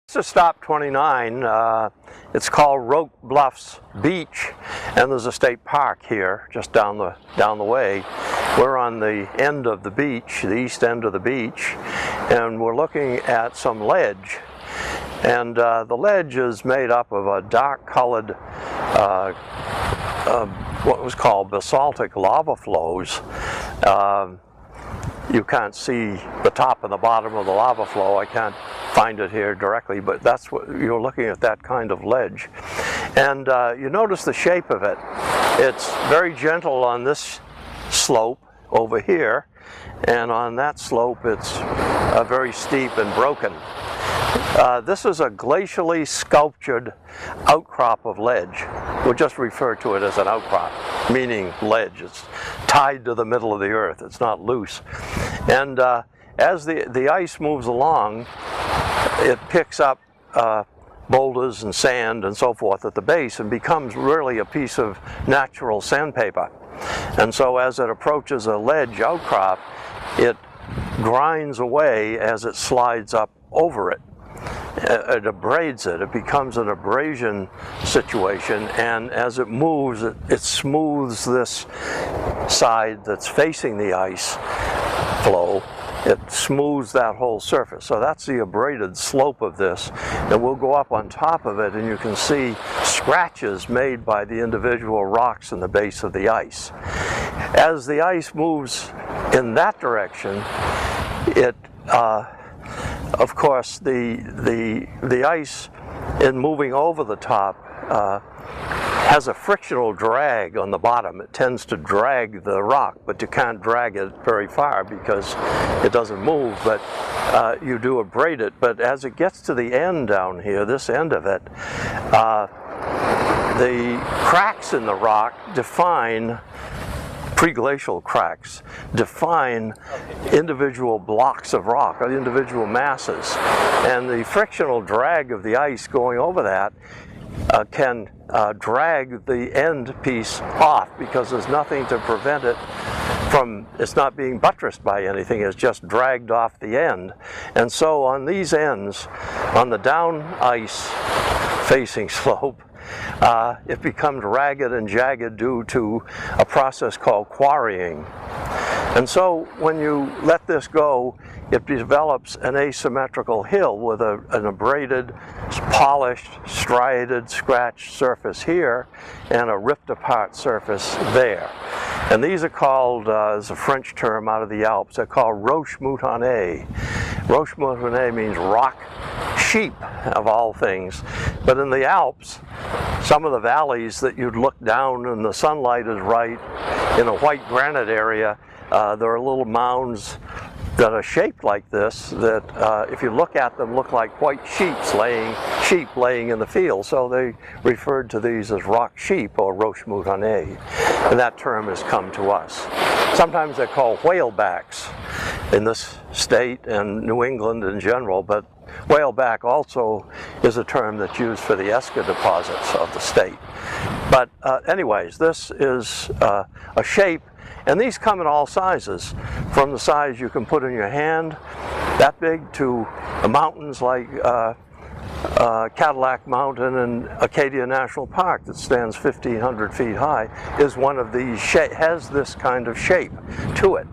This is stop 29. It's called Roque Bluffs Beach, and there's a state park here just down the way. We're on the end of the beach, the east end of the beach, and we're looking at some ledge. And the ledge is made up of a dark-colored what was called basaltic lava flows. You can't see the top and the bottom of the lava flow. I can't find it here directly, but that's what you're looking at, that kind of ledge. And you notice the shape of it. It's very gentle on this slope over here, and on that slope it's very steep and broken. This is a glacially sculptured outcrop of ledge. We'll just refer to it as an outcrop, meaning ledge. It's tied to the middle of the earth. It's not loose. And as the ice moves along, it picks up boulders and sand and so forth at the base and becomes really a piece of natural sandpaper. And so as it approaches a ledge outcrop, it grinds away as it slides up over it. It abrades it. It becomes an abrasion situation, and as it moves, it smooths this side that's facing the ice flow. It smooths that whole surface. So that's the abraded slope of this, and we'll go up on top of it and you can see scratches made by the individual rocks in the base of the ice. As the ice moves in that direction, it of course, the ice in moving over the top has a frictional drag on the bottom. It tends to drag the rock, but you can't drag it very far because it doesn't move, but you do abrade it. But as it gets to the end down here, this end of it, the cracks in the rock define pre-glacial cracks, define individual blocks of rock, or individual masses. And the frictional drag of the ice going over that can drag the end piece off because there's nothing to prevent it from, it's not being buttressed by anything, it's just dragged off the end. And so on these ends, on the down ice facing slope, it becomes ragged and jagged due to a process called quarrying. And so when you let this go, it develops an asymmetrical hill with an abraded, polished, striated, scratched surface here and a ripped apart surface there. And these are called, as a French term out of the Alps, they're called roches-moutonnées. Roche-moutonnées means rock sheep, of all things. But in the Alps, some of the valleys that you'd look down and the sunlight is right, in a white granite area, there are little mounds that are shaped like this that if you look at them look like white sheep laying in the field. So they referred to these as rock sheep or roches-moutonnées, and that term has come to us. Sometimes they're called whalebacks in this state and New England in general, but whaleback also is a term that's used for the Esca deposits of the state. But anyways, this is a shape, and these come in all sizes, from the size you can put in your hand, that big, to mountains like Cadillac Mountain in Acadia National Park that stands 1,500 feet high is one of these, has this kind of shape to it.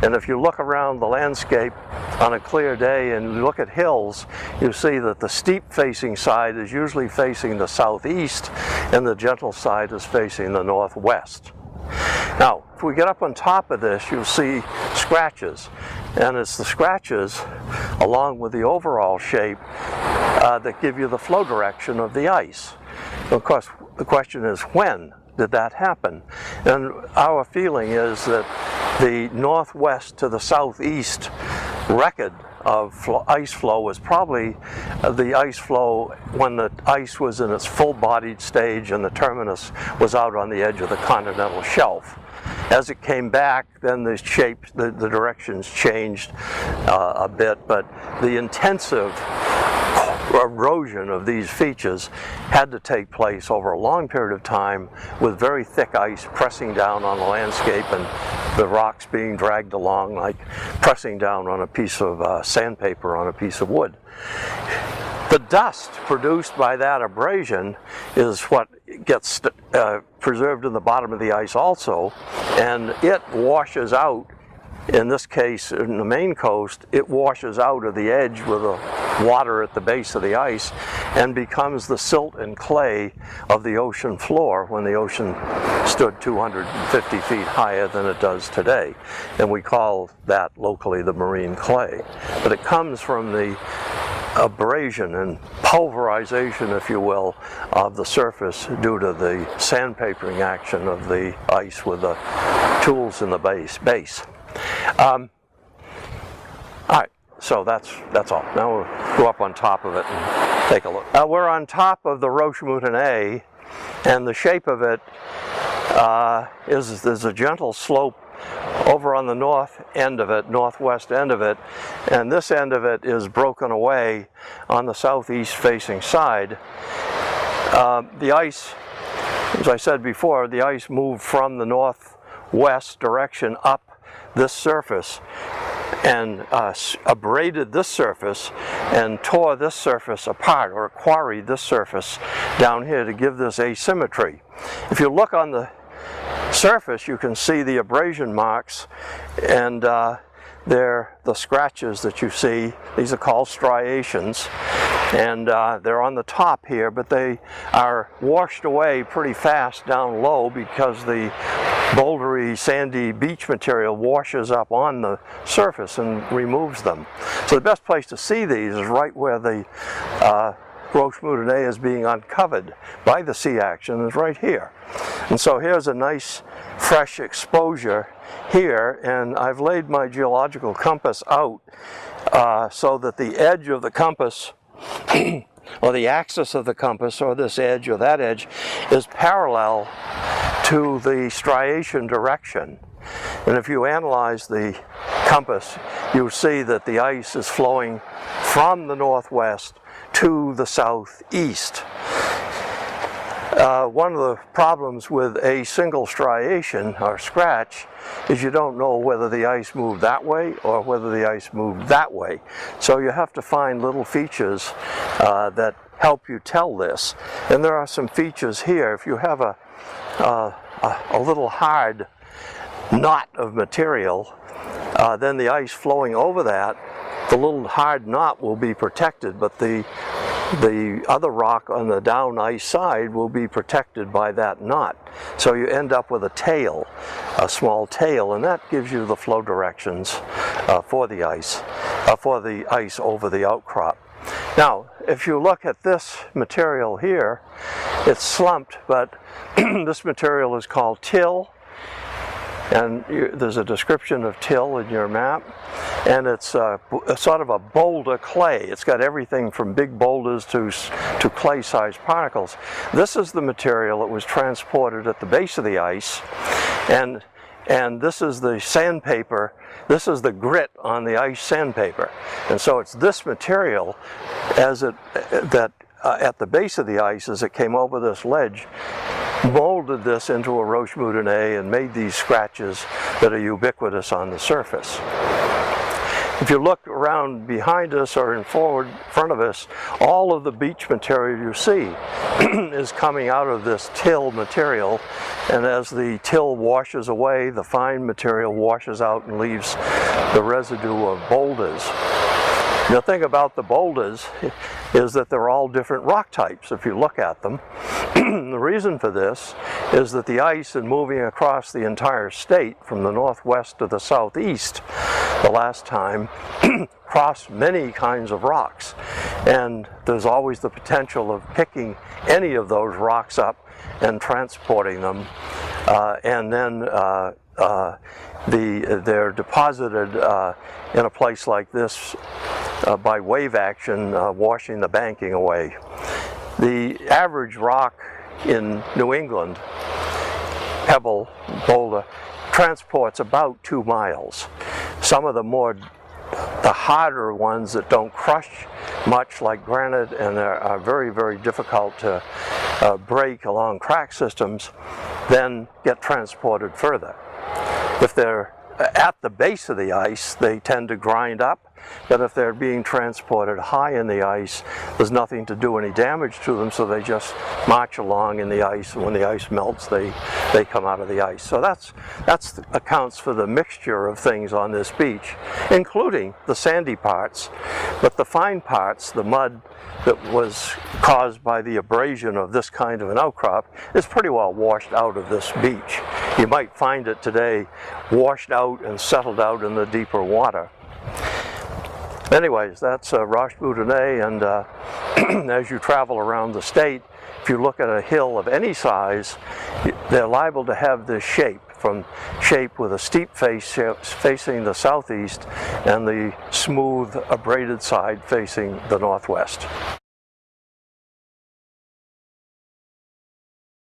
And if you look around the landscape on a clear day and look at hills, you see that the steep facing side is usually facing the southeast and the gentle side is facing the northwest. Now, if we get up on top of this, you'll see scratches. And it's the scratches, along with the overall shape, that give you the flow direction of the ice. Of course, the question is, when did that happen? And our feeling is that the northwest to the southeast record of ice flow was probably the ice flow when the ice was in its full-bodied stage and the terminus was out on the edge of the continental shelf. As it came back, then the shape, the directions changed a bit, but the intensive erosion of these features had to take place over a long period of time with very thick ice pressing down on the landscape and the rocks being dragged along like pressing down on a piece of sandpaper on a piece of wood. The dust produced by that abrasion is what gets preserved in the bottom of the ice also, and it washes out. In this case, in the Maine coast, it washes out of the edge with the water at the base of the ice and becomes the silt and clay of the ocean floor when the ocean stood 250 feet higher than it does today. And we call that locally the marine clay. But it comes from the abrasion and pulverization, if you will, of the surface due to the sandpapering action of the ice with the tools in the base. All right, so that's all. Now we'll go up on top of it and take a look. We're on top of the Roque Moutonnet, and the shape of it there's a gentle slope over on the north end of it, northwest end of it, and this end of it is broken away on the southeast facing side. The ice, as I said before, the ice moved from the northwest direction up this surface and abraded this surface and tore this surface apart, or quarried this surface down here to give this asymmetry. If you look on the surface, you can see the abrasion marks, and they're the scratches that you see. These are called striations, and they're on the top here, but they are washed away pretty fast down low because the bouldery, sandy beach material washes up on the surface and removes them. So the best place to see these is right where the Roque Moutonnet is being uncovered by the sea action, is right here. And so here's a nice fresh exposure here, and I've laid my geological compass out so that the edge of the compass or the axis of the compass, or this edge or that edge, is parallel to the striation direction. And if you analyze the compass, you'll see that the ice is flowing from the northwest to the southeast. One of the problems with a single striation or scratch is you don't know whether the ice moved that way or whether the ice moved that way. So you have to find little features that help you tell this. And there are some features here. If you have a little hard knot of material, then the ice flowing over that, the little hard knot will be protected, but the other rock on the down ice side will be protected by that knot. So you end up with a tail, a small tail, and that gives you the flow directions for the ice over the outcrop. Now, if you look at this material here, it's slumped, but this material is called till, and there's a description of till in your map, and it's a sort of a boulder clay. It's got everything from big boulders to clay-sized particles. This is the material that was transported at the base of the ice, and this is the sandpaper. This is the grit on the ice sandpaper, and so it's this material at the base of the ice, as it came over this ledge, molded this into a Roque Moutonnet and made these scratches that are ubiquitous on the surface. If you look around behind us or in front of us, all of the beach material you see is coming out of this till material, and as the till washes away, the fine material washes out and leaves the residue of boulders. The thing about the boulders is that they're all different rock types if you look at them. The reason for this is that the ice, in moving across the entire state from the northwest to the southeast the last time, crossed many kinds of rocks, and there's always the potential of picking any of those rocks up and transporting them, and then they're deposited in a place like this by wave action, washing the banking away. The average rock in New England, pebble, boulder, transports about 2 miles. Some of the harder ones that don't crush much, like granite, and are very, very difficult to break along crack systems, then get transported further. If they're at the base of the ice, they tend to grind up but if they're being transported high in the ice, there's nothing to do any damage to them, so they just march along in the ice, and when the ice melts, they come out of the ice. So that's accounts for the mixture of things on this beach, including the sandy parts, but the fine parts, the mud that was caused by the abrasion of this kind of an outcrop, is pretty well washed out of this beach. You might find it today washed out and settled out in the deeper water. Anyways, that's Roche Boudinot, and as you travel around the state, if you look at a hill of any size, they're liable to have this shape with a steep face facing the southeast and the smooth abraded side facing the northwest.